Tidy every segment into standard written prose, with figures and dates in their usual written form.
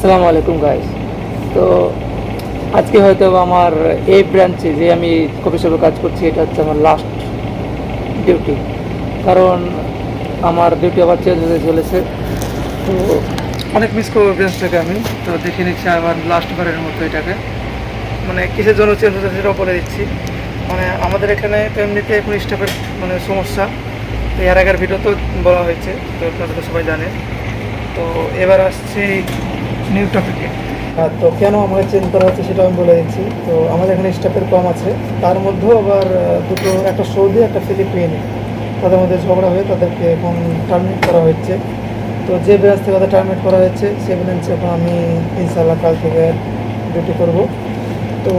আসসালামু আলাইকুম গাইস। তো আজকে হয়তো আমার এই ব্রাঞ্চে যে আমি কফি শপে কাজ করছি এটা হচ্ছে আমার লাস্ট ডিউটি। কারণ আমার ডিউটি আবার চেঞ্জ হতে চলেছে। তো অনেক মিস করবো ব্রাঞ্চটাকে আমি। তো দেখে নিচ্ছি আমার লাস্ট বারের মতো এটাকে, মানে কিসের জন্য চেঞ্জ হচ্ছে সেটাও বলে দিচ্ছি। মানে আমাদের এখানে তো এমনিতে এখন স্টাফের মানে সমস্যা, তো এর আগের ভিডিও তো বলা হয়েছে, তো আপনারা তো সবাই জানেন। তো এবার আসছি নিউ টপিকে। তো কেন আমাকে চেঞ্জ করা হচ্ছে সেটা আমি বলে দিচ্ছি। তো আমাদের এখানে স্টাফের কম আছে, তার মধ্যেও আবার দুটো, একটা সৌদি একটা ফিলিপিনি, তাদের মধ্যে ঝগড়া হয়ে তাদেরকে এখন টার্মিনেট করা হচ্ছে। তো যে ব্রাঞ্চ থেকে তাদের টার্মিনেট করা হচ্ছে সেই ব্রাঞ্চে এখন আমি ইনশাল্লাহ কাল থেকে ডিউটি করব। তো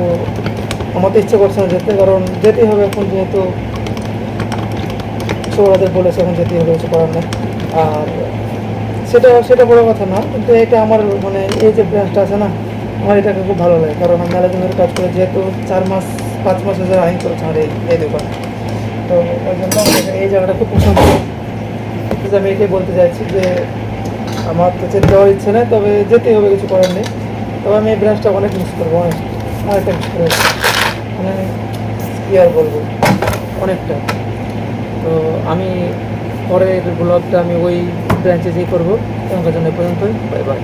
আমার তো ইচ্ছে করছে না যেতে, কারণ যেতেই হবে এখন, যেহেতু ওরাদের বলেছে এখন যেতেই হবে, কিছু করার নেই। আর সেটা সেটা বড় কথা না, কিন্তু এটা আমার মানে এই যে ব্রাঞ্চটা আছে না, আমার এটাকে খুব ভালো লাগে। কারণ আমি মেলা দিনের কাজ করে, যেহেতু 4 মাস 5 মাস ধরে আইন করেছে আমার এই দোকানে। তো ওই জন্য আমার এই জায়গাটা খুব পছন্দ। আমি এটাই বলতে চাইছি যে আমার তো যেতে যাওয়ার ইচ্ছে নেই, তবে যেতেই হবে, কিছু করার নেই। তবে আমি এই ব্রাঞ্চটা অনেক মিস করবো, অনেক, অনেকটা মিস করে, মানে কী আর বলবো, অনেকটা। তো আমি পরের ব্লগটা আমি ওই ব্রাঞ্চে যেই করবো। তোমার জন্য এ পর্যন্তই, বাই বাই।